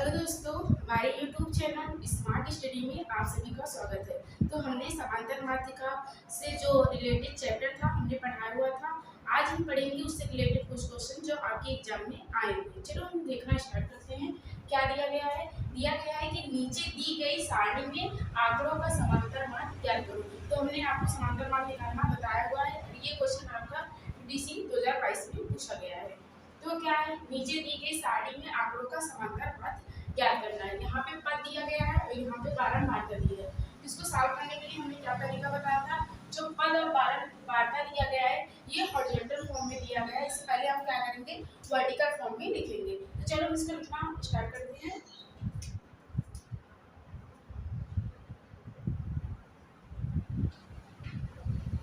Hello दोस्तों, हमारे YouTube channel smart study में आप सभी का स्वागत है। तो हमने समांतर माध्यिका से जो रिलेटेड चैप्टर था हमने पढ़ाया हुआ था। आज हम पढ़ेंगे उससे रिलेटेड कुछ क्वेश्चन जो आपके एग्जाम में आए हुए। चलो हम देखना स्टार्ट करते हैं। क्या दिया गया है? दिया गया है कि नीचे दी गई सारणी में आंकड़ों का समांतर मान ज्ञात करो। तो हमने आपको समांतर मान निकालना बताया हुआ है। ये क्वेश्चन आपका UDC 2022 में पूछा गया है। तो क्या है? नीचे दी गई सारणी में आंकड़ों का समांतर पद ज्ञात करना है। यहाँ पे पद दिया गया है और यहाँ पे बारंबारता दी है। इसको सॉल्व करने के लिए हमने क्या तरीका बताया था? जो पद और बारंबारता दिया गया है ये हॉरिजॉन्टल फॉर्म में दिया गया है। इससे पहले हम क्या करेंगे? वर्टिकल फॉर्म में लिखेंगे। तो चलो हम इसको लिखना स्टार्ट करते हैं।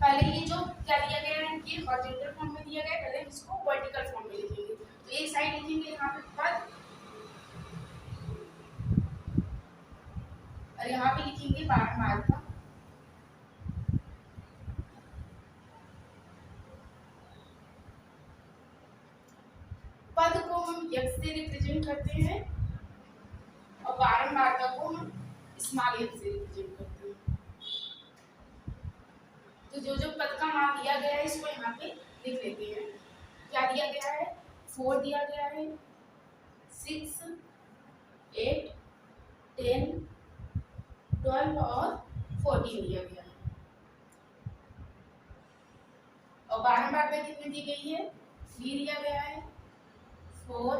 पहले ये जो क्या दिया गया है ये हॉरिजॉन्टल फॉर्म में दिया गया है। पहले हम इसको वर्टिकल फॉर्म में लिखेंगे। तो एक साइड लिखेंगे यहाँ पे पद और यहाँ पे लिखेंगे बारंबारता। पद को हम x से रिप्रेजेंट करते हैं और बारंबारता को हम स्मॉल x से रिप्रेजेंट करते हैं। तो जो जो पद का मान दिया गया है इसको यहाँ पे लिख लेते हैं। क्या दिया गया है? 4 दिया गया है, 6, 8, 10, 12 और 14 दिया गया है। और बारंबारता कितनी दी गई है? 3 दिया गया है, 4,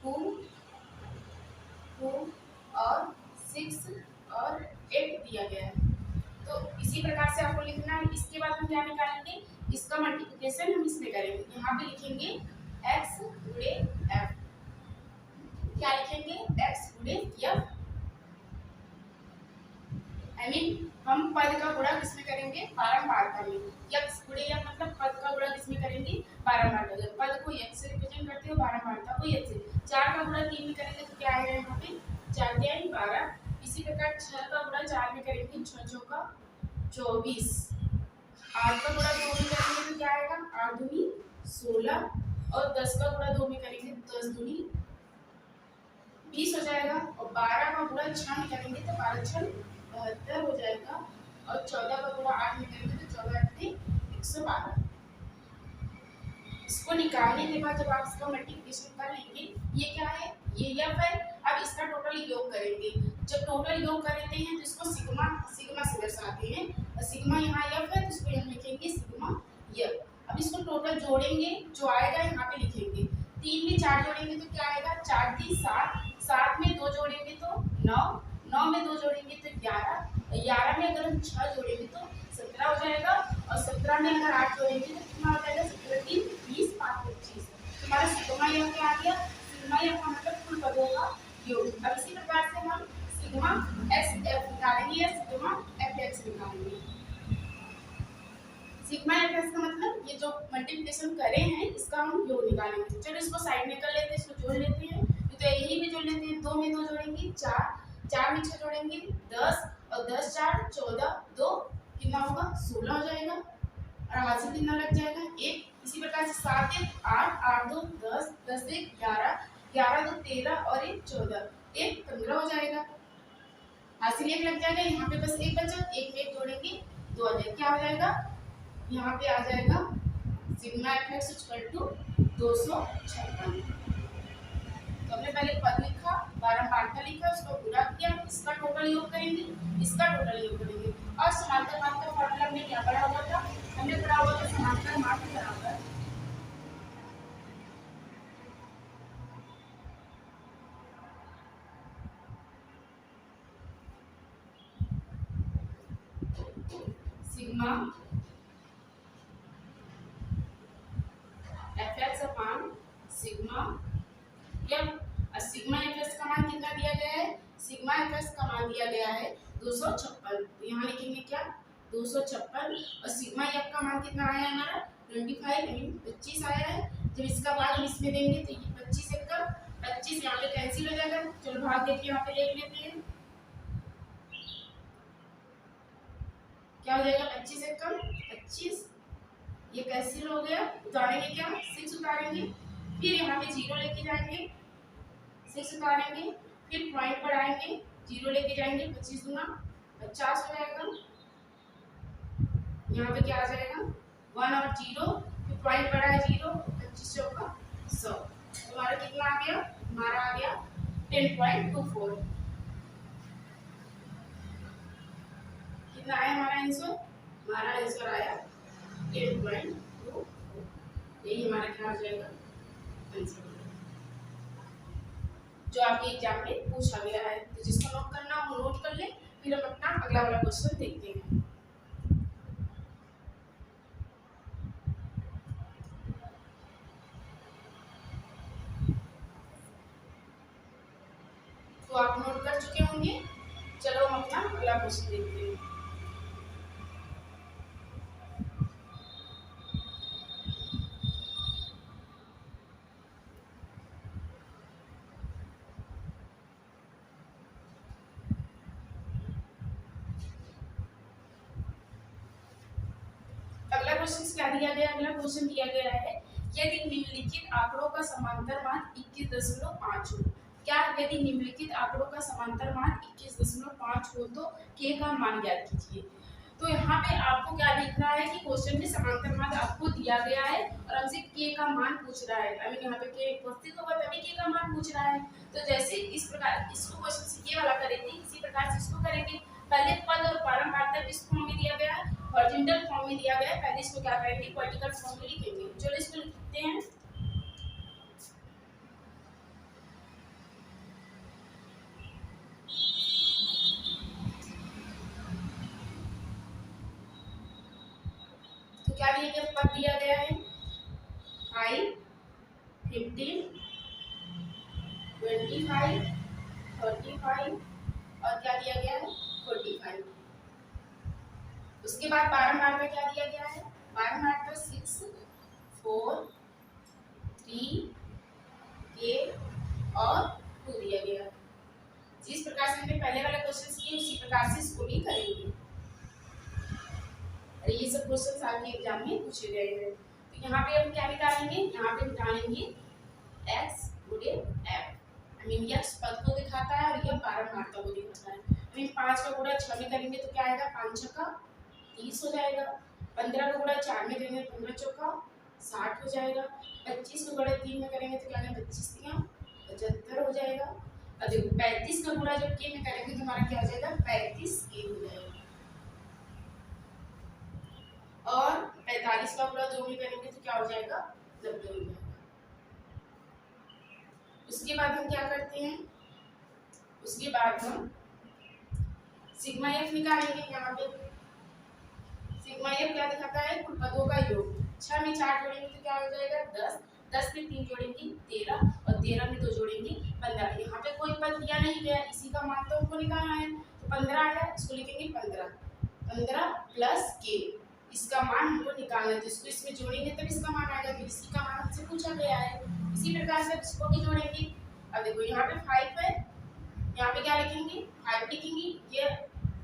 2 और 6 और 8 दिया गया है। तो इसी प्रकार से आपको लिखना है। इसके बाद हम क्या निकालेंगे? इसका मल्टीप्लिकेशन हम इसमें करेंगे। यहाँ पे लिखेंगे x गुणे f। क्या लिखेंगे? x गुणे f। आई मीन हम पद का गुणा किसमें करेंगे? बारंबारता में। x गुणे f मतलब पद का गुणा किसमें करेंगे? बारंबारता में। पद को x से रिप्रेजेंट करते हो, बारंबारता को f से। 4 का गुणा 3 में करेंगे तो क्या आएगा? यहाँ पे 4 के 12। इसी प्रकार 6 का गुणा 4 में करेंगे, 6 चौका 24। 8 का गुणा 2 में करेंगे तो क्या आएगा? 8 दूनी 16 और 10 का गुणा 2 में करेंगे 10 दूनी 20 हो जाएगा। और 12 का गुणा 6 में करेंगे तो 12 6 72 हो जाएगा। और 14 का गुणा 8 में करेंगे तो 14 8 112। इसको निकालने के बाद जब आप इसका मल्टीप्लिकेशन कर लेंगे, ये क्या है? ये f है। अब इसका टोटल योग करेंगे। जब टोटल योग करते हैं तो इसको सिग्मा से दर्शाते हैं। और सिग्मा यहाँ f है तो इसको यहाँ लिखेंगे सिग्मा f। अब इसको टोटल जोड़ेंगे, जो आएगा यहाँ पे लिखेंगे। 3 में 4 जोड़ेंगे तो क्या आएगा? 4 3 7, 7 में 2 जोड़ेंगे तो 9, 9 में 2 जोड़ेंगे तो 11, 11 में अगर हम 6 जोड़ेंगे तो 17 हो जाएगा। और 17 में अगर 8 जोड़ेंगे तो कितना हो जाएगा? 17 3 20 5 25। हमारा सिग्मा f क्या आ गया? सिग्मा f का मतलब कुल पदों का योग। अब इसी प्रकार से हम सिग्मा xf निकालेंगे या सिग्मा fx निकालेंगे। सिग्मा fx का मतलब ये जो मल्टीप्लिकेशन करे हैं इसका हम योग निकालेंगे। चलो इसको साइड में कर लेते हैं, इसको जोड़ लेते हैं। तो यही में जोड़ लेते हैं। 2 में 2 जोड़ेंगे 4, 4 में 6 जोड़ेंगे 10 और 10 4 14, 2 कितना होगा? 16 हो जाएगा। और हाथ कितना लग जाएगा? 1। इसी प्रकार से 7 1 8, 8 2 10, 10 1 11, 11 2 13 और 1 14, 1 15 हो जाएगा। हासिल 1 लग जाएगा। यहाँ पे बस 1 बचा, 1 में 1 जोड़ेंगे 2 आ जाएगा। क्या हो जाएगा? यहाँ पे आ जाएगा सिग्मा fx इक्वल टू 256। तो हमने पहले पद लिखा, बारंबारता लिखा, उसको पूरा किया। इसका टोटल योग करेंगे, इसका टोटल योग करेंगे। और समांतर मान का फॉर्मूला हमने क्या पढ़ा हुआ था? हमने पढ़ा हुआ था समांतर मान के बराबर सिग्मा fx अपान सिग्मा f। सिग्मा fx का मान कितना दिया गया है? सिग्मा fx का मान दिया गया है 256। तो यहाँ लिखेंगे क्या? 256। और सिग्मा f का मान कितना आया है हमारा? 25 आया है। जब इसका भाग हम इसमें देंगे तो ये 25 एक का 25 यहाँ पे कैंसिल हो जाएगा। चलो भाग देके यहाँ पे लिख लेते हैं। क्या हो जाएगा? 25 एक कम 25, ये कैंसिल हो गया। उतारेंगे क्या? 6 उतारेंगे। फिर यहाँ पे 0 लेके जाएंगे, 6 उतारेंगे, फिर पॉइंट बढ़ाएंगे, 0 लेके जाएंगे, 25 दूना 50 हो जाएगा। यहाँ पे क्या आ जाएगा 1 और 0, फिर पॉइंट बढ़ा है 0, 25 चौका 100। हमारा कितना आ गया, हमारा आ गया 10.24। कितना आया हमारा आंसर, हमारा आंसर आया 10.24। यही हमारा क्या आ जाएगा आंसर जो आपके एग्जाम में पूछा गया है। तो जिसको नोट करना वो नोट कर ले, फिर हम अपना अगला वाला क्वेश्चन देखते हैं। तो आप नोट कर चुके होंगे, चलो हम अपना अगला क्वेश्चन देखते हैं। अगला क्वेश्चन क्या दिया गया, अगला क्वेश्चन दिया गया है यदि निम्नलिखित आंकड़ों का समांतर मान 21.5 हो। क्या यदि निम्नलिखित आंकड़ों का समांतर मान 21.5 हो तो k का मान ज्ञात कीजिए। तो यहाँ पे आपको क्या दिख रहा है कि क्वेश्चन में समांतर मान आपको दिया गया है और हमसे k का मान पूछ रहा है। आई मीन यहाँ पे k उपस्थित होगा तभी k का मान पूछ रहा है। तो जैसे इस प्रकार इसको क्वेश्चन से ये वाला करेंगे, इसी प्रकार से इसको करेंगे। पहले पद और पारंपरिक इस फॉर्म में दिया गया है, हॉरिजॉन्टल फॉर्म में दिया गया है। पहले इसको क्या करेंगे, वर्टिकल फॉर्म में लिखेंगे। चलो इसको लिखते हैं। तो क्या दिया गया, पद दिया गया है 5, 15, 25, 35 और क्या दिया गया है 45। उसके बाद 12 मार्क में क्या दिया गया है, 12 मार्क में 6, 4, 3, k और 2 दिया गया है। जिस प्रकार से हमने पहले वाला क्वेश्चन किए उसी प्रकार से इसको भी करेंगे। और ये सब क्वेश्चन आपके एग्जाम में पूछे गए हैं। तो यहाँ पे हम क्या निकालेंगे, यहाँ पे निकालेंगे x गुणे f। आई मीन x पद को दिखाता है और यह पारमार्थक को दिखाता है। आई मीन 5 का गुणा 6 में करेंगे तो क्या आएगा, 5 छक्का 30 हो जाएगा। 15 का गुणा 4 में करेंगे 15 चौका 60 हो जाएगा। 25 का गुणा 3 में करेंगे तो क्या आएगा, 25 तिया 75 हो जाएगा। और देखो 35 का गुणा जब k में करेंगे तो हमारा क्या हो जाएगा, 35k हो जाएगा। और 45 का गुणा 2 में करेंगे तो क्या हो जाएगा, 90 हो जाएगा। उसके बाद हम क्या करते हैं, उसके बाद हम सिग्मा एफ निकालेंगे। यहाँ पे सिग्मा एफ क्या दिखाता है, कुल पदों का योग। 6 में 4 जोड़ेंगे तो क्या हो जाएगा 10, 10 में 3 जोड़ेंगे 13 और 13 में 2 जोड़ेंगे 15। यहाँ पे कोई पद दिया नहीं गया, इसी का मान तो हमको निकालना है। तो 15 आया, इसको लिखेंगे 15 प्लस k, इसका मान हमको निकालना है। जिसको इसमें जोड़ेंगे तब इसका मान आएगा, फिर इसी का मान हमसे पूछा गया है। इसी प्रकार से इसको भी जोड़ेंगे। अब देखो यहाँ पे 5 है, यहाँ पे क्या लिखेंगे 5 लिखेंगे, ये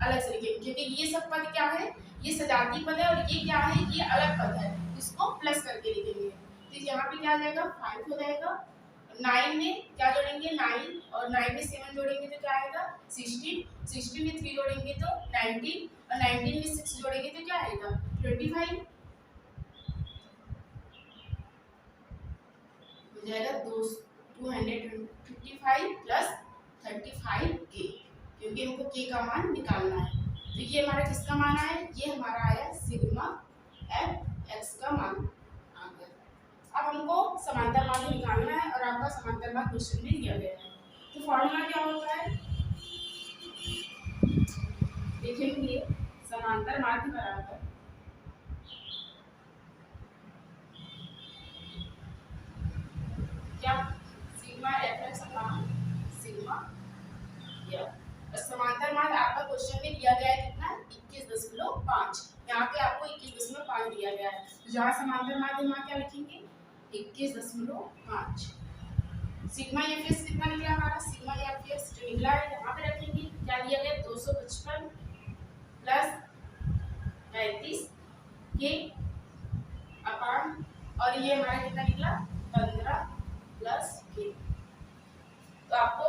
अलग से लिखेंगे क्योंकि ये सब पद क्या है, ये सजाती पद है और ये क्या है, ये अलग पद है। इसको प्लस करके लिखेंगे। तो यहाँ पे क्या आ जाएगा 5 हो जाएगा। 9 में क्या जोड़ेंगे 9 और 9 में 7 जोड़ेंगे तो क्या आएगा 16, 16 में 3 जोड़ेंगे तो 19 और 19 में 6 जोड़ेंगे तो क्या आएगा 25 हो जाएगा। 255 प्लस 35k, क्योंकि हमको k का मान निकालना है। तो ये हमारा किसका मान आया, ये हमारा आया सिग्मा एफ एक्स का मान आ गया। अब हमको समांतर मान निकालना है और आपका समांतर मान क्वेश्चन में दिया गया है। तो फॉर्मूला क्या होता है, देखेंगे समांतर माध्य बराबर क्या, sigma F x upon sigma F. समांतर मान आपका क्वेश्चन में दिया गया है कितना 21.5। यहाँ पे आपको 21.5 दिया गया है, तो जहाँ समांतर मान वहाँ क्या लिखेंगे 21.5। सिग्मा एफ कितना निकला हमारा, सिग्मा एफ जो निकला है यहाँ पे रखेंगे। क्या दिया गया 255 प्लस 35 के अपॉन, और ये हमारा कितना निकला 15 प्लस के। तो आपको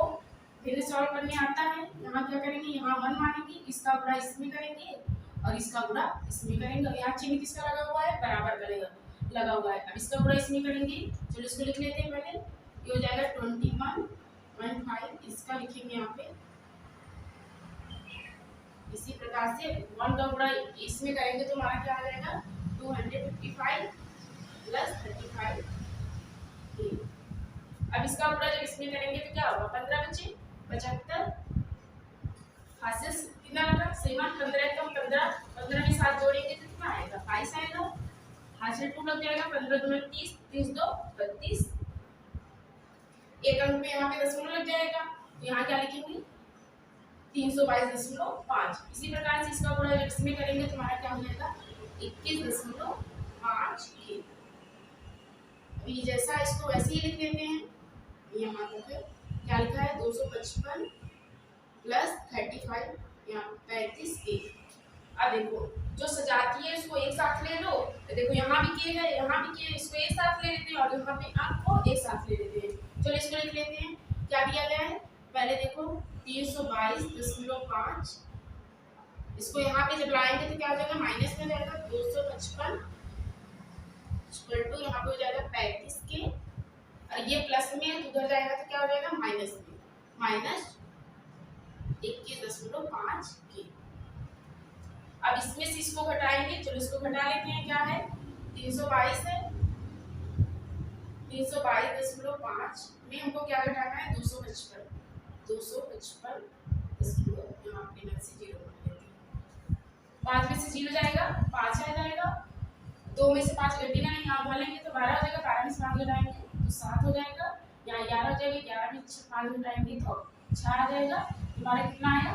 फिर सॉल्व करने आता है। यहाँ क्या करेंगे, यहाँ 1 मानेंगे, इसका गुणा इसमें करेंगे और इसका गुणा इसमें करेंगे। यहाँ चिन्ह किसका लगा हुआ है, बराबर का लगा हुआ है। अब इसका गुणा इसमें करेंगे, चलो इसको लिख लेते हैं पहले। ये हो जाएगा 21.5, इसका लिखेंगे यहाँ पे। इसी प्रकार से 1 का गुणा इसमें करेंगे तो हमारा क्या आ जाएगा, 255 प्लस 35। अब इसका गुणा जब इसमें करेंगे तो क्या होगा, 15 बचे 75। हाथ से कितना लगा, 7 15 कम 15, 15 में 7 जोड़ेंगे तो कितना आएगा, 22 आएगा। हाथ से 2 लग जाएगा, 15 दूनी 30, 30 2 32। एक अंक में यहाँ पे दशमलव लग जाएगा, तो यहाँ क्या लिखेंगे, 322.5। इसी प्रकार से इसका गुणा जब इसमें करेंगे तो हमारा क्या हो जाएगा, 21.5 के। ये जैसा इसको वैसे ही लिख लेते हैं। यहाँ पे क्या लिखा है, 255 प्लस 35, यहाँ 35 के। अब देखो जो सजाती है इसको एक साथ ले लो, तो देखो यहाँ भी के है, यहाँ भी के, इसको एक साथ ले लेते हैं और यहाँ पे अंक को एक साथ ले लेते हैं। चलो इसको लिख लेते हैं, क्या दिया गया है, पहले देखो 322.5, इसको यहाँ पे जब लाएंगे तो क्या हो जाएगा, माइनस में जाएगा, 255 यहाँ पे हो जाएगा 35 के, और ये प्लस में है तो उधर जाएगा तो क्या हो जाएगा, माइनस में, माइनस 21.5 के। अब इसमें से इसको घटाएंगे, चलो इसको घटा लेते हैं। क्या है, 322 है, 322.5 में हमको क्या घटाना है, 255 यहाँ पे में से 0 5 में से 0 जाएगा, 5 आ जाएगा। 2 में से 5 घटेगा नहीं, यहाँ उठा लेंगे तो 12 हो जाएगा, 12 में से 5 घटाएंगे तो 7 हो जाएगा। यहाँ 11 हो जाएगा, 11 में 5 घटाएंगे तो 6 आ जाएगा। हमारा कितना आया,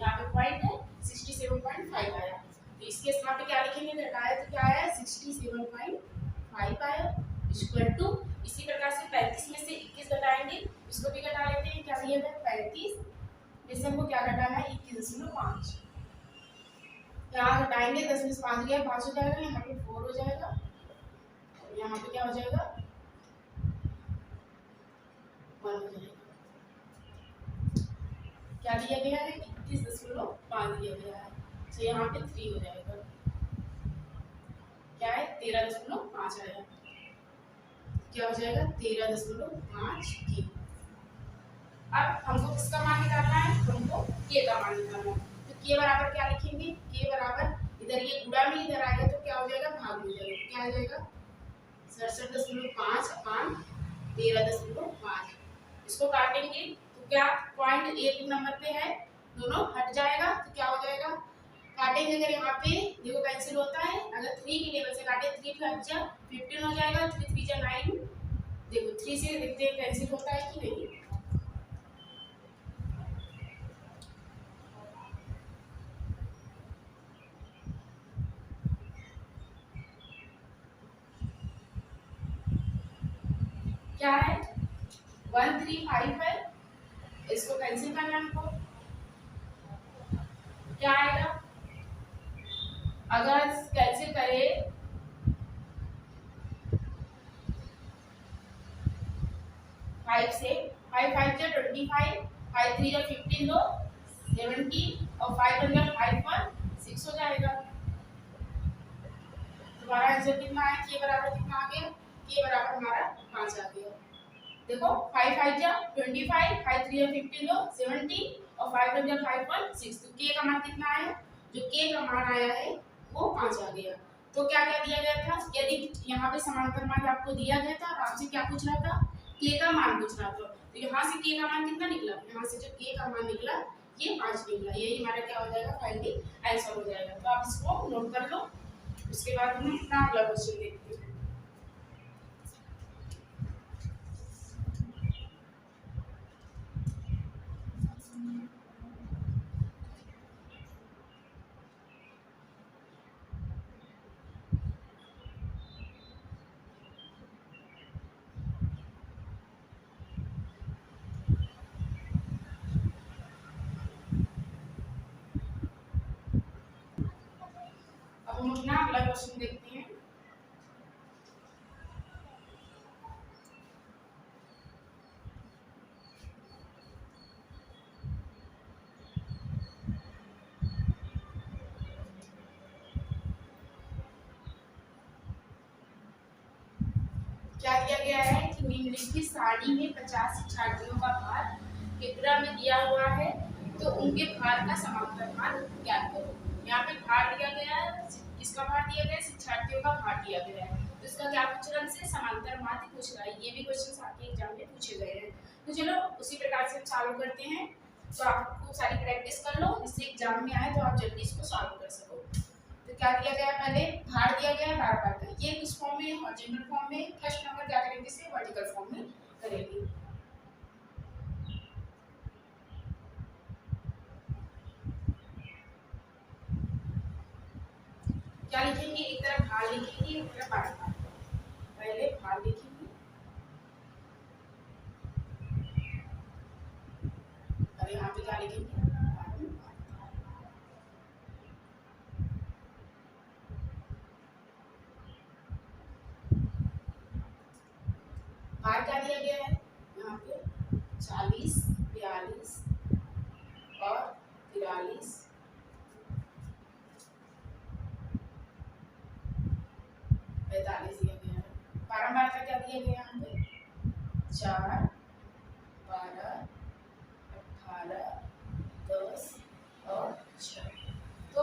यहाँ पे पॉइंट है 67.5 आया। तो इसके साथ पे क्या लिखेंगे, घटाया तो क्या आया, 67.5 आया, इक्वल टू। इसी प्रकार से 35 में से 21 घटाएंगे, इसको भी घटा लेते हैं। क्या दिया है, 35 में से हमको क्या घटाना है, 21.5। यहाँ घटाएंगे, 10 में से 5 गया, 5 हो जाएगा, यहाँ पे 4 हो जाएगा, यहाँ पे क्या हो जाएगा, 1 हो जाएगा। क्या दिया गया है, 21.5 दिया गया है, तो यहाँ पे 3 हो जाएगा। क्या है, 13.5 आया, क्या हो जाएगा, 13.5 के। अब हमको किसका मान निकालना है, हमको के का मान निकालना है। तो के बराबर क्या लिखेंगे, के बराबर इधर ये गुणा में इधर आएगा तो क्या हो जाएगा, भाग हो जाएगा। क्या आ जाएगा, 67.5 अपान 13.5। इसको काटेंगे तो क्या पॉइंट एक नंबर पे है, दोनों हट जाएगा तो क्या हो जाएगा, काटेंगे अगर यहाँ पे देखो कैंसिल होता है, अगर 3 के लेवल से काटे 3 5 जा 15 हो जाएगा, 3 3 जा 9। देखो 3 से देखते हैं कैंसिल होता है कि नहीं। क्या है, 135 है, इसको कैंसिल करना है हमको। क्या आएगा, अगर कैंसिल करें 5 से, 5 5 जा 25, 5 3 जा 15 दो 70 और 5 1 जा 5 1 6 हो जाएगा। तुम्हारा आंसर कितना है, के बराबर कितना आ गया, के बराबर हमारा 5 आ गया। देखो 5 5 जा 25, 5 3 जा 15 दो 70 और 5 1 जा 5 1 6, तो के का मान कितना आया, जो के का मान आया है वो 5 आ गया। तो क्या क्या दिया गया था, यदि यहाँ पे समांतर मान आपको दिया गया था, आपसे क्या पूछ रहा था, के का मान पूछ रहा था। तो यहाँ से के का मान कितना निकला, यहाँ से जो के का मान निकला ये 5 निकला, यही हमारा क्या हो जाएगा, फाइनली आंसर हो जाएगा। तो आप इसको नोट कर लो, उसके बाद हम अपना अगला क्वेश्चन देखते हैं। हम अपना अगला क्वेश्चन देखते हैं। क्या दिया गया है कि निम्नलिखित सारणी में 50 शिक्षार्थियों का भार कितना में दिया हुआ है, तो उनके भार का समांतर मान ज्ञात करो। यहाँ पे भार दिया गया है, किसका भार दिया गया है, शिक्षार्थियों का भार दिया गया है, तो इसका क्या पूछ रहा है हमसे, समांतर मान पूछ रहा है। ये भी क्वेश्चन आपके एग्जाम में पूछे गए हैं। तो चलो उसी प्रकार से हम चालू करते हैं। तो आप खूब सारी प्रैक्टिस कर लो, इससे एग्जाम में आए तो आप जल्दी इसको सॉल्व कर सको। तो क्या दिया गया है, पहले भार दिया गया है 12 बार का। ये किस फॉर्म में, हॉरिजॉन्टल फॉर्म में। फर्स्ट नंबर क्या करेंगे, इसे वर्टिकल फॉर्म में करेंगे। क्या लिखेंगे, एक तरफ भार लिखेंगे, एक तरफ 12 बार। पहले भार लिखेंगे और यहाँ पे क्या लिखेंगे, भार क्या दिया गया है यहाँ पे 40, 42 और 43, 45 दिया गया है। बारंबार का क्या दिया गया यहाँ पे 4, 12, 18, 10 और 6। तो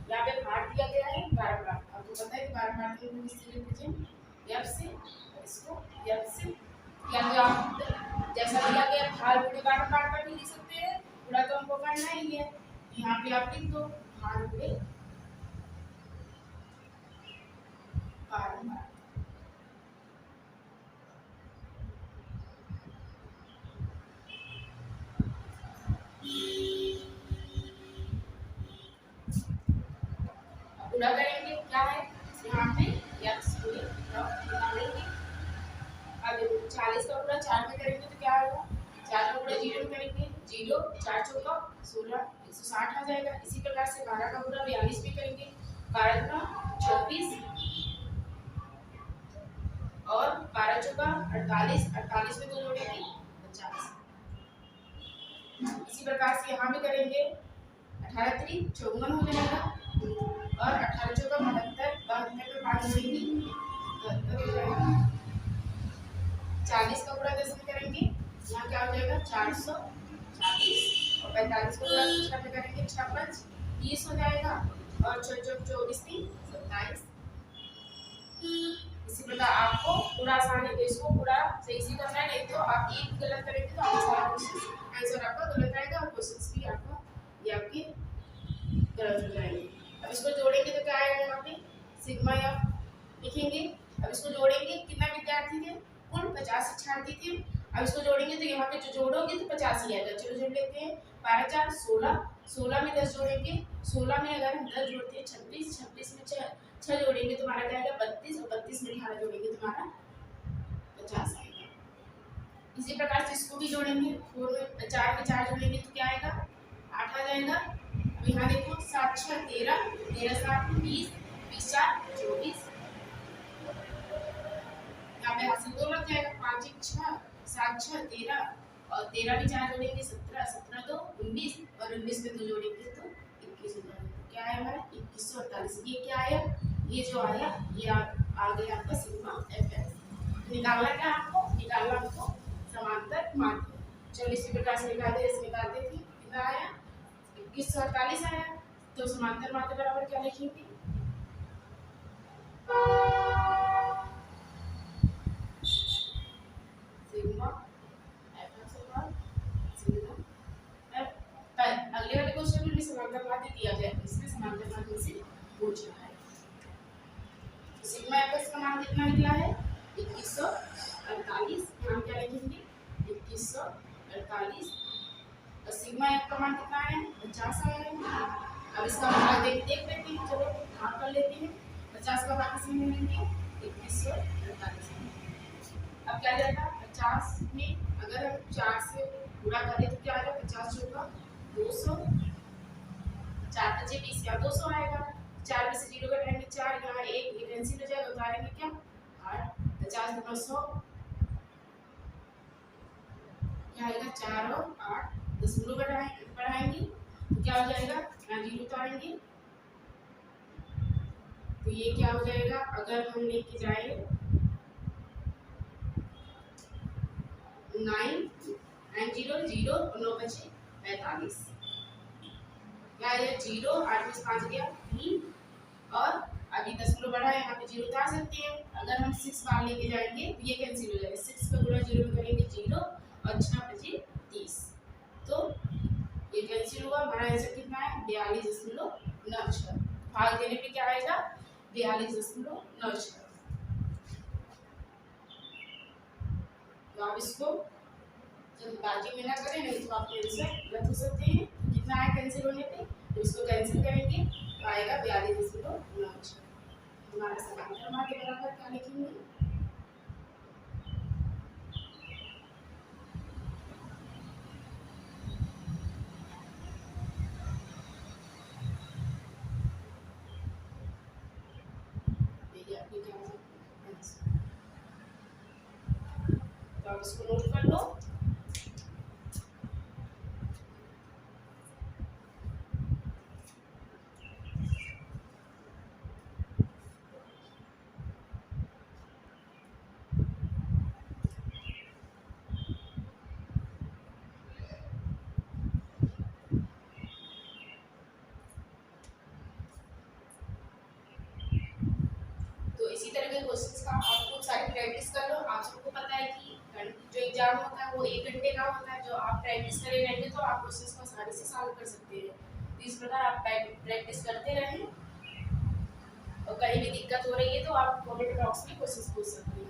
यहाँ पे भार दिया गया है 12 बार। आपको पता है कि 12 बार के लिए किस तरह पूछे, एफ से, इसको एफ से, या तो आप जैसा दिया गया भार पूरे 12 बार का भी लिख सकते हैं, पूरा तो हमको करना ही है। यहाँ पे आप लिख दो भार पूरे 12 बार। पूरा करेंगे, क्या है यहाँ पे एक्स पूरे निकालेंगे। अब 40 का पूरा 4 में करेंगे तो क्या होगा, 4 का पूरा 0 में करेंगे, 0, 4 चौका 16, 160 आ जाएगा। इसी प्रकार से 12 का पूरा 42 में करेंगे, 12 का 24 और 12 चौका 48, 48 में 2 जोड़ेंगे 50। इसी प्रकार से यहाँ भी करेंगे, 18 3 54 हो जाएगा और 18 चौका 72, 72 पे 5 जोड़ेंगे 72 हो जाएगा। 40 का पूरा 10 में करेंगे, यहाँ क्या हो जाएगा 440 और 45 को पूरा 6 में करेंगे, 6 5 30 हो जाएगा और 6 चौक 24 3 27। इसी प्रकार आपको पूरा आसान है, तो इसको पूरा सही से करना है, नहीं तो आप एक गलत करेंगे तो आंसर आपका गलत आएगा और क्वेश्चंस भी आपका ये आपके गलत हो जाएंगे। अब इसको जोड़ेंगे तो क्या आएगा, यहाँ पे सिग्मा एफ लिखेंगे। अब इसको जोड़ेंगे, कितना विद्यार्थी थे, कुल 50 शिक्षार्थी थे। अब इसको जोड़ेंगे तो यहाँ पे जो जोड़ोगे तो 50 ही आएगा। चलो जोड़ लेते हैं, 12 4 16, 16 में 10 जोड़ेंगे, 16 में अगर हम 10 जोड़ते हैं 26, 26 में 6 जोड़ेंगे तो हमारा क्या आएगा 32 और 32 में 18 जोड़ेंगे तो हमारा 50 आएगा। इसी प्रकार से इसको भी जोड़ेंगे, 4 में 4 जोड़ेंगे तो क्या आएगा 8 आ जाएगा। अब यहाँ देखो 7 6 13, 13 7 20, 20 4 24, यहाँ पे हासिल 2 लग जाएगा, 5 1 6, 7 6 13 और 13 में 4 जोड़ेंगे 17, 17 2 19 और 19 में 2 जोड़ेंगे तो 21 हो जाएगा। क्या आया हमारा 2148। ये क्या आया, ये जो आया ये आ गया आपका सिग्मा एफ एस। निकालना क्या आपको, निकालना आपको समांतर मान। चलो इसी प्रकार से निकालते थे, कितना आया 2148 आया। तो समांतर मान के बराबर क्या लिखेंगे, सिग्मा एफ एफ से मान सिग्मा एफ। अगले वाले क्वेश्चन में भी समांतर मान दिया गया है, इसमें समांतर मान से पूछ रहा है। सिग्मा एफ का मान कितना निकला है 2148। मान क्या लिखेंगे 2148 और सिग्मा एफ का मान कितना है 50 आया है। अब इसका भाग देख लेते हैं, चलो भाग कर लेते हैं। 50 का भाग किसमें लेंगे 2148। अब क्या जाएगा 50 में अगर हम 4 से गुणा करें तो क्या आएगा 50 चौका 200, 4 बचे 20 या 200 आएगा। 4 में से 0 घटाएंगे 4, यहाँ 1 कैंसिल हो जाएगा, उतारेंगे क्या 8, 50 गुना 100 क्या आएगा 4 और 8 दशमलव बढ़ाएंगे तो क्या हो जाएगा, यहाँ 0 उतारेंगे तो ये क्या हो जाएगा, अगर हम लेके जाए 9 एंड 0 0 और 9 बचे 45। क्या ये 0 8 में से 5 गया 3 और अभी 10 किलो बढ़ा है, यहाँ पे 0 उतार सकते हैं। अगर हम 6 बार लेके जाएंगे तो ये कैंसिल हो जाएगा, 6 का गुणा 0 में करेंगे 0 और 6 बचे 30, तो ये कैंसिल हुआ। हमारा आंसर कितना है 42.96। भाग देने पे क्या आएगा 42.96। तो आप इसको जल्दबाजी में ना करें, नहीं तो आपके आंसर गलत हो सकते हैं। कितना आया कैंसिल होने पे, तो इसको कैंसिल करेंगे तो आएगा 42.96। हमारा समांतर मार्ग के बराबर क्या लिखेंगे, तो आप इसको नोट कर लो। तो इसी तरह के क्वेश्चंस का आप खूब सारी प्रैक्टिस कर लो। आप सबको पता है कि जो एग्जाम होता है वो 1 घंटे का होता है, जो आप प्रैक्टिस करे रहेंगे तो आप क्वेश्चंस को आसानी से सॉल्व कर सकते हैं। तो इस प्रकार आप प्रैक्टिस करते रहें, और कहीं भी दिक्कत हो रही है तो आप कमेंट बॉक्स में क्वेश्चंस पूछ सकते हैं।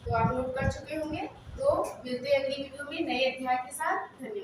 तो आप नोट कर चुके होंगे। तो मिलते हैं अगली वीडियो में नए अध्याय के साथ। धन्यवाद।